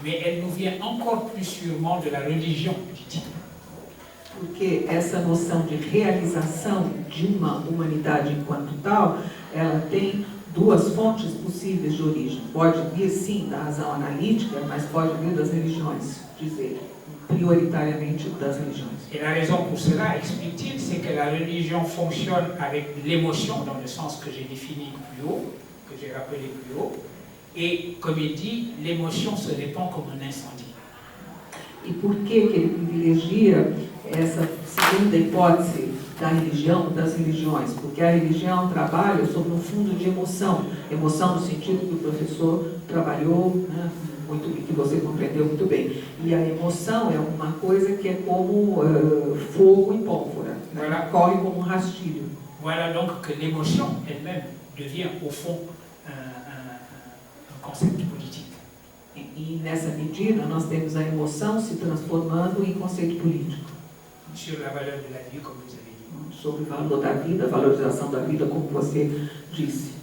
mais elle nous vient encore plus sûrement de la religion, dit-il. Porque essa noção de realização de uma humanidade enquanto tal, ela tem duas fontes possíveis de origem. Pode vir, sim, da razão analítica, mas pode vir das religiões, dizer, prioritariamente das religiões. Et la raison pour cela, explique-t-il, c'est que la religion fonctionne avec l'émotion, dans le sens que j'ai défini plus haut, que j'ai rappelé plus haut, et comme il dit, l'émotion se répand comme un incendie. E por que ele privilegia essa segunda hipótese da religião, das religiões? Porque a religião trabalha sobre um fundo de emoção, emoção no sentido que o professor trabalhou, né, muito, que você compreendeu muito bem. E a emoção é uma coisa que é como fogo em pólvora, né? Ela corre como um rastilho. Voilà donc que l'émotion elle-même devient au fond un concept politique. E nessa medida nós temos a emoção se transformando em conceito político. Sur la valeur de la vie, comme vous avez dit. Sobre o valor da vida, a valorização da vida, como você disse.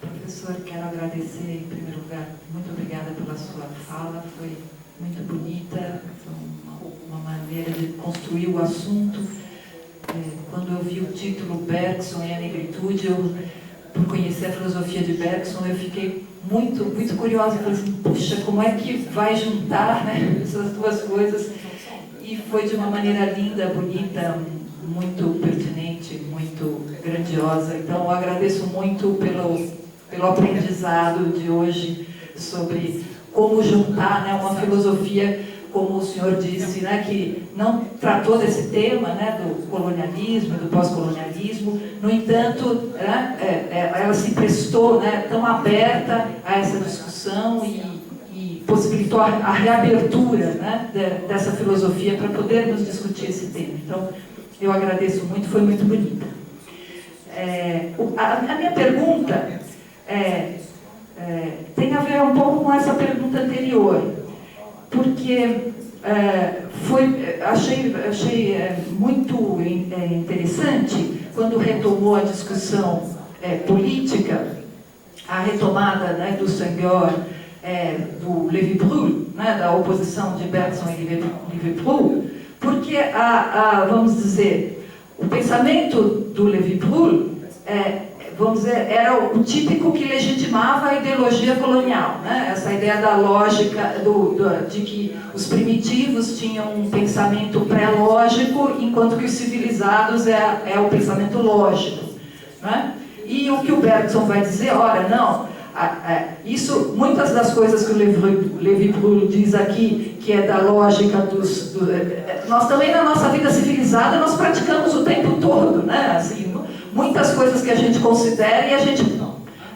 Professor, quero agradecer em primeiro lugar, muito obrigada pela sua fala, foi muito bonita, foi uma maneira de construir o assunto. Quando eu vi o título Bergson e a negritude, por conhecer a filosofia de Bergson, eu fiquei muito curiosa, falei assim, puxa, como é que vai juntar, né, essas duas coisas? E foi de uma maneira linda, bonita, muito pertinente, muito grandiosa. Então eu agradeço muito pelo aprendizado de hoje sobre como juntar, né, uma filosofia, como o senhor disse, né, que não tratou desse tema, né, do colonialismo, do pós-colonialismo. No entanto, né, ela se prestou, né, tão aberta a essa discussão e possibilitou a reabertura, né, dessa filosofia para podermos discutir esse tema. Então, eu agradeço muito, foi muito bonita. A minha pergunta tem a ver um pouco com essa pergunta anterior, porque achei muito interessante quando retomou a discussão política, a retomada, né, do Senghor, do Lévi-Brul, né, da oposição de Bergson e Lévi-Brul, porque, vamos dizer, o pensamento do Lévi-Brul vamos dizer, era o típico que legitimava a ideologia colonial, né? Essa ideia da lógica, de que os primitivos tinham um pensamento pré-lógico, enquanto que os civilizados é o pensamento lógico, né? E o que o Bergson vai dizer, ora, não, isso, muitas das coisas que o Lévi-Brul diz aqui, que é da lógica nós também na nossa vida civilizada, nós praticamos o tempo todo, né? Assim, muitas coisas que a gente considera e a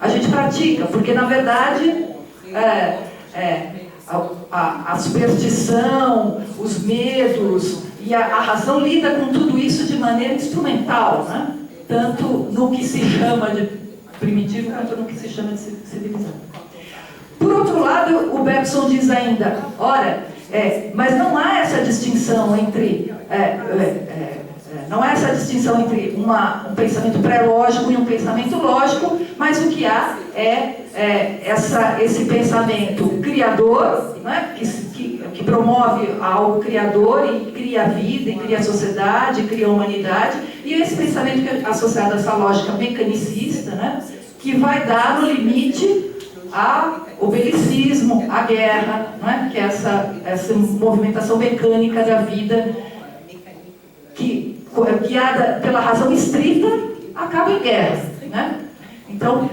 gente pratica, porque na verdade a superstição, os medos e a razão lida com tudo isso de maneira instrumental, né? Tanto no que se chama de primitivo quanto no que se chama de civilizado. Por outro lado, o Bergson diz ainda, ora, mas não há essa distinção entre um pensamento pré-lógico e um pensamento lógico, mas o que há esse pensamento criador, né, que promove algo criador e cria a vida, e cria a sociedade, e cria a humanidade, e esse pensamento que é associado a essa lógica mecanicista, né, que vai dar no limite ao belicismo, à guerra, né, que é essa movimentação mecânica da vida que, guiada pela razão estrita, acaba em guerra, né? Então,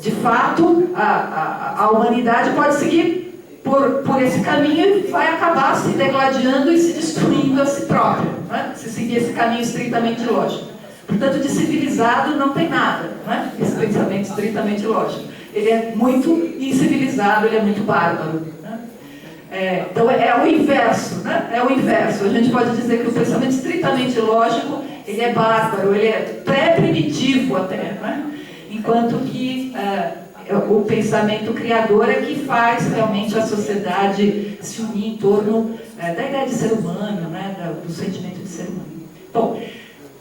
de fato, a humanidade pode seguir por esse caminho e vai acabar se degladiando e se destruindo a si própria, né? Se seguir esse caminho estritamente lógico. Portanto, de civilizado não tem nada, né? Esse pensamento estritamente lógico. Ele é muito incivilizado, ele é muito bárbaro. Então é o inverso, né? É o inverso. A gente pode dizer que o pensamento estritamente lógico, ele é bárbaro, ele é pré-primitivo até, né? Enquanto que o pensamento criador é que faz realmente a sociedade se unir em torno da ideia de ser humano, né, do sentimento de ser humano. Bom,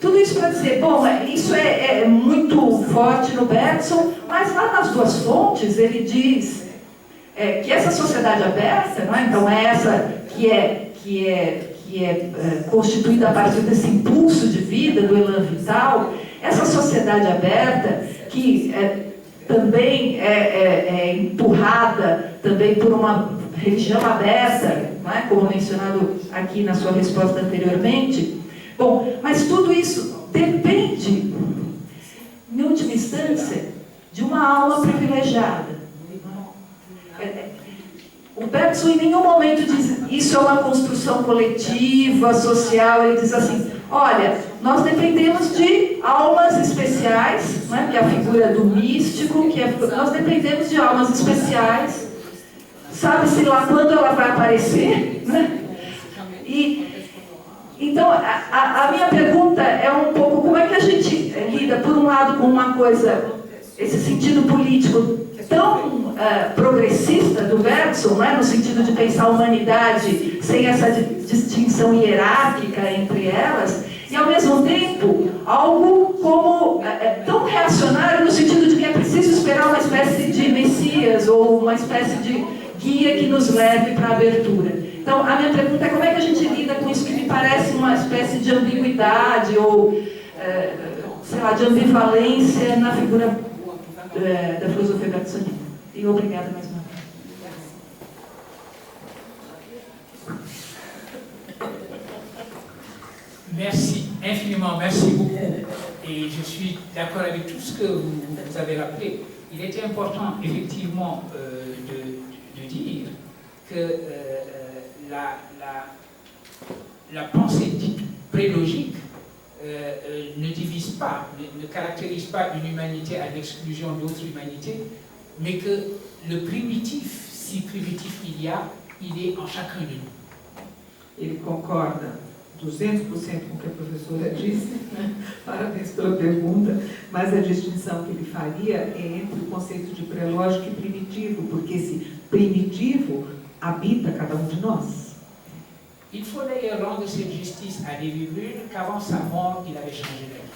tudo isso para dizer, bom, isso é muito forte no Bergson, mas lá nas duas fontes ele diz que essa sociedade aberta, não é? Então é essa que é constituída a partir desse impulso de vida, do elan vital, essa sociedade aberta que também é empurrada também por uma religião aberta, não é? Como mencionado aqui na sua resposta anteriormente. Bom, mas tudo isso depende, em última instância, de uma alma privilegiada. O Bergson em nenhum momento diz isso é uma construção coletiva, social. Ele diz assim, olha, nós dependemos de almas especiais, né, que é a figura do místico, nós dependemos de almas especiais, sabe-se lá quando ela vai aparecer, né? Então, a minha pergunta é um pouco como é que a gente lida, por um lado, com uma coisa, esse sentido político tão progressista do Bergson, né, no sentido de pensar a humanidade sem essa distinção hierárquica entre elas, e ao mesmo tempo algo como tão reacionário no sentido de que é preciso esperar uma espécie de Messias ou uma espécie de guia que nos leve para a abertura. Então, a minha pergunta é como é que a gente lida com isso que me parece uma espécie de ambiguidade ou, sei lá, de ambivalência na figura da filosofia bergsoniana. E obrigada mais uma vez. Merci infiniment, merci beaucoup. Et je suis d'accord avec tout ce que vous avez rappelé. Il était important, effectivement, de dire que la pensée dite prélogique ne divise pas, ne caractérise pas une humanité à l'exclusion d'autres humanités, mais que le primitif, si primitif il est en chacun de nous. Ele concorda 200% com o que a professora disse, né? Parabéns pela pergunta, mas a distinção que ele faria é entre o conceito de prelógico e primitivo, porque esse primitivo habita cada um de nós. Il faut d'ailleurs rendre cette justice à Lévi-Brûlé qu'avant sa mort, il avait changé d'avis.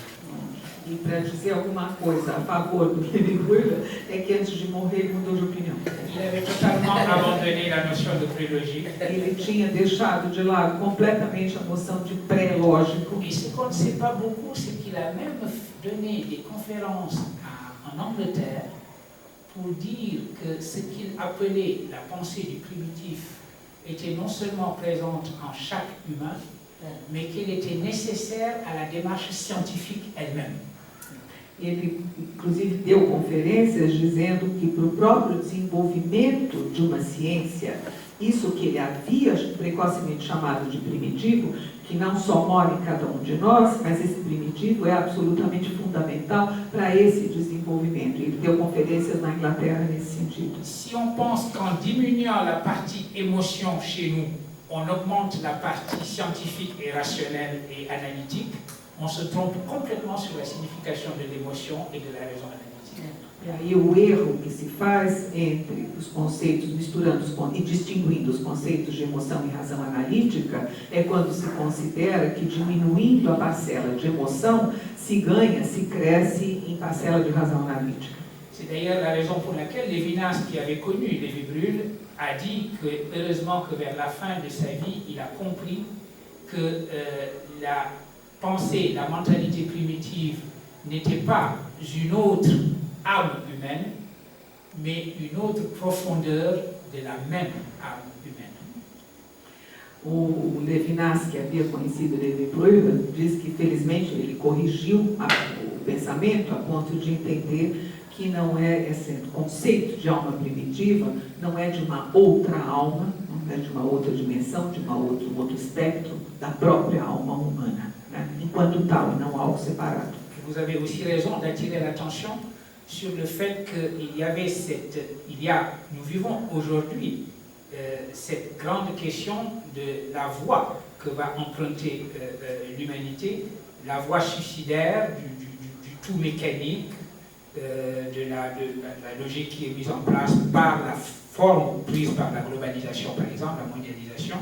E para dizer alguma coisa a favor do Lévi-Brûlé, é que antes de morrer ele mudou de opinião. Il avait totalement abandonné la notion de prélogique. Ele tinha deixado de lado completamente a noção de pré-lógico. Et ce qu'on ne sait pas beaucoup, c'est qu'il a même donné des conférences en Angleterre pour dire que ce qu'il appelait la pensée du primitif était non seulement présente en chaque humain, mais qu'elle était nécessaire à la démarche scientifique elle-même. Ele, inclusive, deu conferências dizendo que para o próprio desenvolvimento de uma ciência, isso que ele havia precocemente chamado de primitivo, que não só mora em cada um de nós, mas esse primitivo é absolutamente fundamental para esse desenvolvimento. Ele deu conferências na Inglaterra nesse sentido. Si on pense qu'en diminuant la partie émotion chez nous, on augmente la partie scientifique et rationnelle et analytique, on se trompe complètement sur la signification de l'émotion et de la raison analytique. E aí o erro que se faz entre os conceitos, misturando e distinguindo os conceitos de emoção e razão analítica, é quando se considera que diminuindo a parcela de emoção, se ganha, se cresce em parcela de razão analítica. C'est d'ailleurs la raison pour laquelle Lévinas, qui avait connu Lévi-Brûlé, a dit que, heureusement, que vers la fin de sa vie, il a compris que la pensée, la mentalité primitive n'était pas une autre âme humaine, mais une autre profondeur de la même âme humaine. O Lévinas, que havia conhecido Lévi-Brûlé, diz que, felizmente, ele corrigiu o pensamento a ponto de entender que não é esse conceito de alma primitiva, não é de uma outra alma, não é de uma outra dimensão, de um outro espectro da própria alma humana, né? Enquanto tal, não algo separado. Vous avez aussi raison d'attirer l'attention sur le fait qu'il y avait nous vivons aujourd'hui cette grande question de la voie que va emprunter l'humanité, la voie suicidaire du tout mécanique, de la logique qui est mise en place par la forme prise par la globalisation, par exemple, la mondialisation.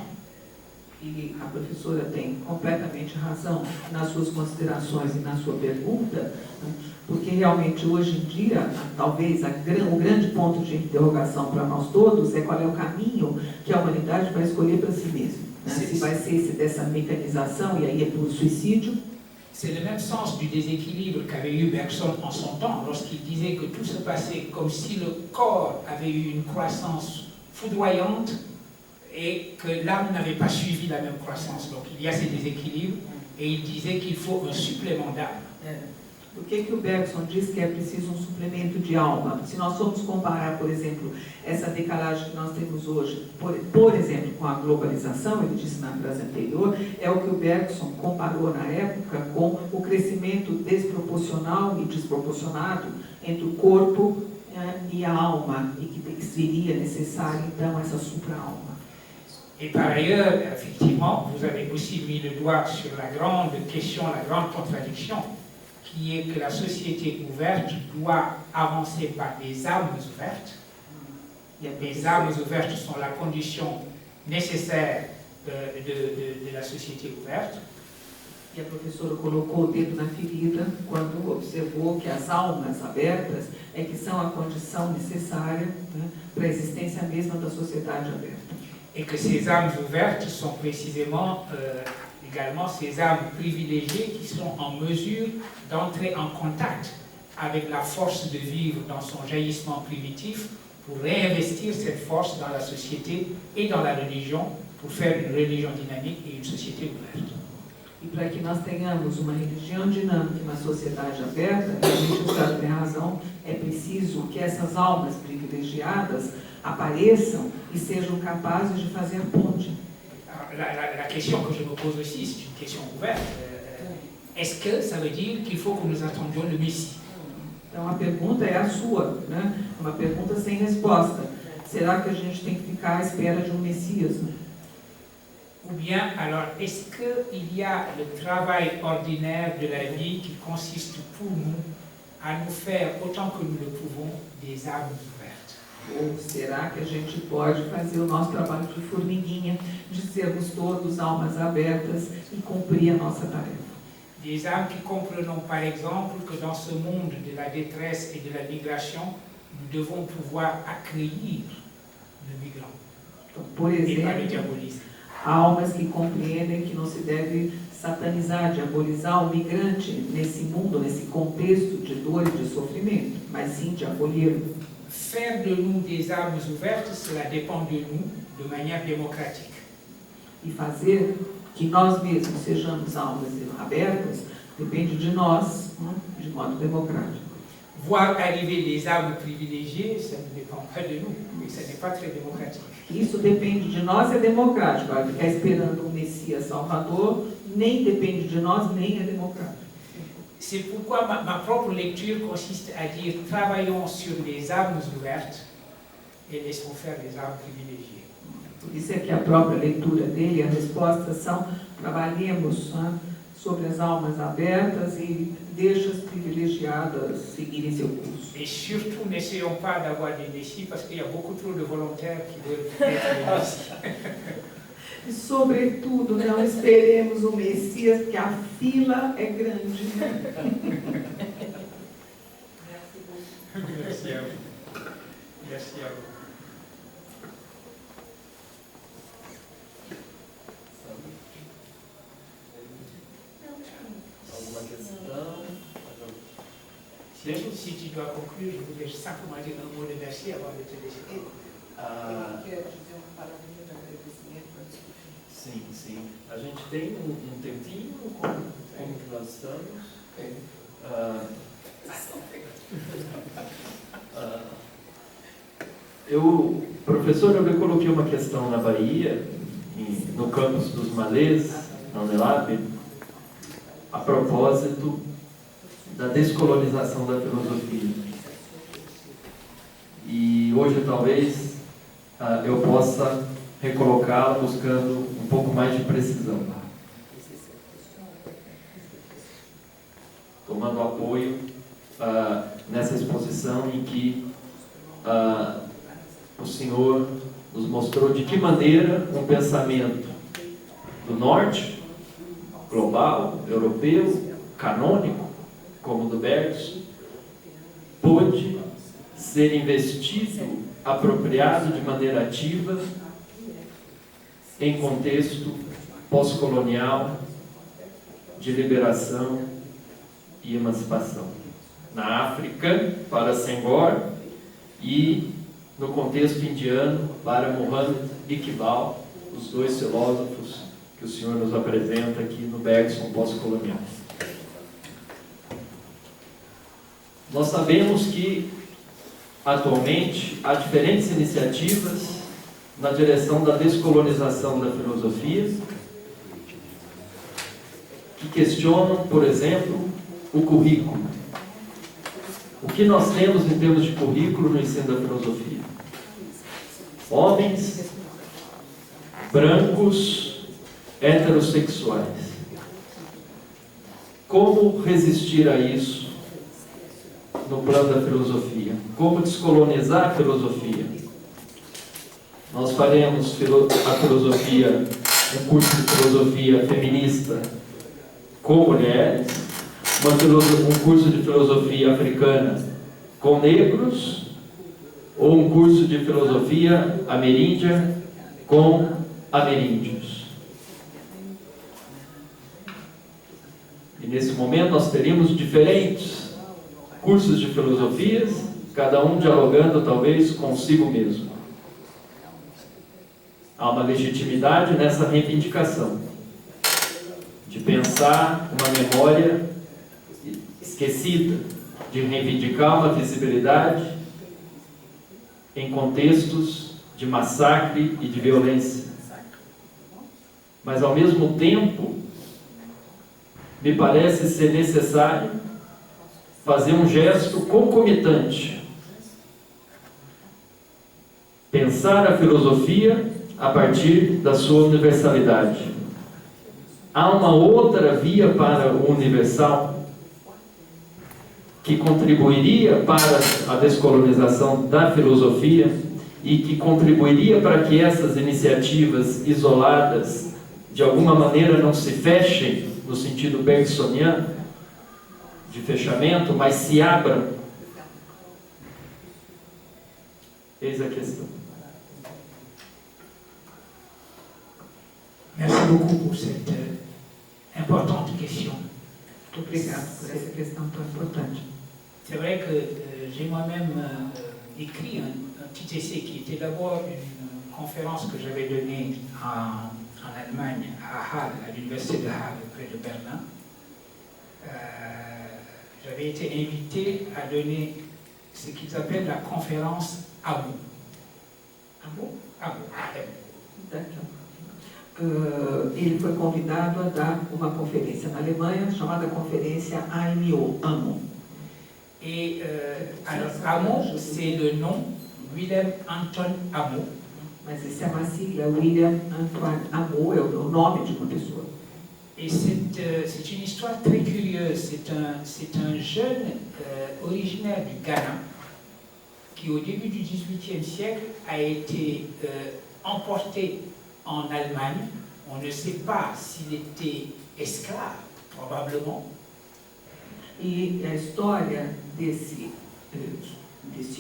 E a professora tem completamente razão nas suas considerações e na sua pergunta, né, porque realmente hoje em dia, talvez o grande ponto de interrogação para nós todos é qual é o caminho que a humanidade vai escolher para si mesma. Né? Se vai ser esse dessa mecanização, e aí é por suicídio. C'est le même sens du déséquilibre qu'avait eu Bergson en son temps, lorsqu'il disait que tout se passait comme si le corps avait eu une croissance foudroyante et que l'âme n'avait pas suivi la même croissance. Donc il y a ces déséquilibres et il disait qu'il faut un supplément d'âme. Por que o Bergson diz que é preciso um suplemento de alma? Se nós formos comparar, por exemplo, essa decalagem que nós temos hoje, por exemplo, com a globalização, ele disse na frase anterior, é o que o Bergson comparou na época com o crescimento desproporcional e desproporcionado entre o corpo e a alma, e que seria necessário, então, essa supra-alma. Et par ailleurs, effectivement, vous avez aussi mis le doigt sur la grande question, la grande contradiction, qui est que la société ouverte doit avancer par des âmes ouvertes. Les âmes ouvertes sont la condition nécessaire de la société ouverte. E a professora colocou o dedo na ferida quando observou que as almas abertas é que são a condição necessária, né, para a existência mesma da sociedade aberta. Et que ces âmes ouvertes sont précisément également ces âmes privilégiées qui sont en mesure d'entrer en contact avec la force de vivre dans son jaillissement primitif pour réinvestir cette force dans la société et dans la religion pour faire une religion dynamique et une société ouverte. E para que nós tenhamos uma religião dinâmica e uma sociedade aberta, realmente o Estado tem razão, é preciso que essas almas privilegiadas apareçam e sejam capazes de fazer ponte. La question que je me pose aussi, c'est une question ouverte. Est-ce que ça veut dire qu'il faut que nous attendions le Messie? Então a pergunta é a sua, né? Uma pergunta sem resposta. Será que a gente tem que ficar à espera de um Messias? Né? Ou bien, alors, est-ce qu'il y a le travail ordinaire de la vie qui consiste pour nous à nous faire, autant que nous le pouvons, des âmes ouvertes? Ou será que a gente pode fazer o nosso trabalho de formiguinha, de sermos todos almas abertas e cumprir a nossa tarefa? Des âmes qui comprenons par exemple que dans ce monde de la détresse et de la migration, nous devons pouvoir accueillir le migrant Então, por et pas le exemplo, diaboliser. almas que compreendem que não se deve satanizar, diabolizar o migrante nesse mundo, nesse contexto de dor e de sofrimento, mas sim de acolhê-lo. Faire de nous des âmes ouvertes, cela dépend de nous de manière démocratique. E fazer que nós mesmos sejamos almas abertas depende de nós, né, de modo democrático. Voir arriver des âmes privilégiées, ça ne dépend pas de nous, mais ça n'est pas très démocratique. Isso depende de nós, é democrático. Agora, ficar esperando um Messias Salvador nem depende de nós, nem é democrático. C'est pourquoi ma propre lecture consiste à dire travaillons sur les âmes ouvertes et laissons faire les âmes privilégiées. Por isso é que a própria leitura dele, a resposta são: trabalhemos, né, sobre as almas abertas e deixa as privilegiadas seguirem seu curso. Et surtout, n'essayons pas d'avoir des messies parce qu'il y a beaucoup trop de volontaires qui veulent être des messies. E, sobretudo, não esperemos o Messias, porque a fila é grande. Merci à vous. Merci à vous. Alguma questão? Si tu dois conclure, je voudrais simplement dire un mot de merci avant de te laisser conclure. Quero dizer uma palavrinha de agradecimento para ti. Sim, sim. A gente tem um tempinho, como que nós estamos? Professor, eu coloquei uma questão na Bahia, no campus dos Malês, na Unelab, a propósito da descolonização da filosofia. E hoje, talvez, eu possa recolocá-la buscando um pouco mais de precisão. Tomando apoio nessa exposição em que o senhor nos mostrou de que maneira um pensamento do norte, global, europeu, canônico, como o do Bergson, pôde ser investido, apropriado de maneira ativa em contexto pós-colonial de liberação e emancipação. Na África, para Senghor, e no contexto indiano, para Muhammad Iqbal, os dois filósofos que o senhor nos apresenta aqui no Bergson pós-colonial. Nós sabemos que, atualmente, há diferentes iniciativas na direção da descolonização da filosofia, que questionam, por exemplo, o currículo. O que nós temos em termos de currículo no ensino da filosofia? Homens brancos, heterossexuais. Como resistir a isso no plano da filosofia? Como descolonizar a filosofia? Nós faremos a filosofia, um curso de filosofia feminista com mulheres, um curso de filosofia africana com negros, ou um curso de filosofia ameríndia com ameríndios. E nesse momento nós teríamos diferentes cursos de filosofias, cada um dialogando talvez consigo mesmo. Há uma legitimidade nessa reivindicação de pensar uma memória esquecida, de reivindicar uma visibilidade em contextos de massacre e de violência. Mas, ao mesmo tempo, me parece ser necessário fazer um gesto concomitante. Pensar a filosofia a partir da sua universalidade. Há uma outra via para o universal que contribuiria para a descolonização da filosofia e que contribuiria para que essas iniciativas isoladas de alguma maneira não se fechem no sentido bergsoniano de fechamento, mas se abram. Eis a questão. Merci beaucoup pour cette importante question. Muito obrigado por essa questão tão importante. C'est vrai que j'ai moi-même écrit un petit essai qui était d'abord une conférence que j'avais donnée en Allemagne, à Halle, à l'université de Halle, près de Berlin. J'avais été invité à donner ce qu'ils appellent la conférence AMO. AMO? Ele foi convidado a dar uma conferência na Alemanha chamada Conferência AMO. Et alors, Amo, c'est le nom Willem Anton Amo. Mas esse é uma sigla, William Antoine Amo, é o nome de uma pessoa. Et c'est une histoire très curieuse. C'est un jeune originaire du Ghana qui, au début du XVIIIe siècle, a été emporté en Allemagne. On ne sait pas s'il était esclave, probablement. E a história desse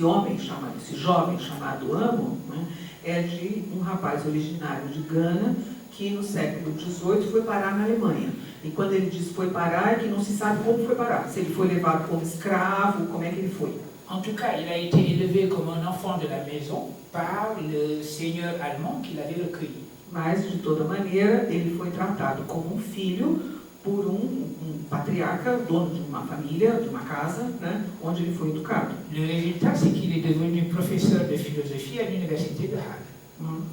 homem chamado, desse jovem chamado Amo, né, é de um rapaz originário de Gana que no século XVIII foi parar na Alemanha. E quando ele diz foi parar, é que não se sabe como foi parar. Se ele foi levado como escravo, como é que ele foi. En tout cas, il a été élevé comme un enfant de la maison par le seigneur allemand qui l'avait recueilli. Mas, de toda maneira, ele foi tratado como um filho por um patriarca, dono de uma família, de uma casa, né, onde ele foi educado. Le résultat, c'est qu'il est devenu professeur de philosophie à l'université de Halle.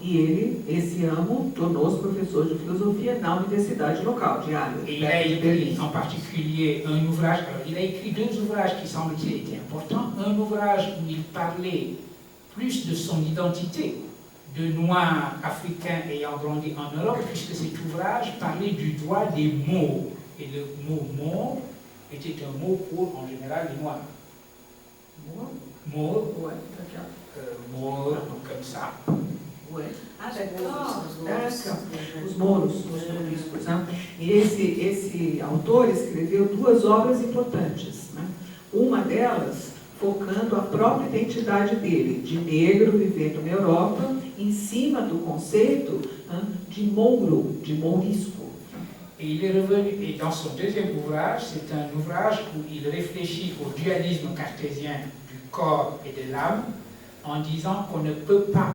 E ele, esse Amo, tornou-se professor de filosofia na universidade local de Halle. Et il a écrit en particulier un ouvrage, alors il a écrit deux ouvrages qui semble-t-il étaient importants. Un ouvrage où il parlait plus de son identité de noir africain ayant grandi en Europe, puisque cet ouvrage parlait du droit des mots. Et le mot « mot » était un mot pour, en général, les noirs. Maure, Ouais, d'accord. Maure, comme ça. Ouais. Ah, d'accord. Os mouros, os mouriscos. Né? E esse autor escreveu 2 obras importantes. Né? Uma delas focando a própria identidade dele, de negro vivendo na Europa, em cima do conceito de mouro, de mourisco. Et il est revenu, et dans son deuxième ouvrage, c'est un ouvrage où il réfléchit au dualisme cartésien du corps et de l'âme, en disant qu'on ne peut pas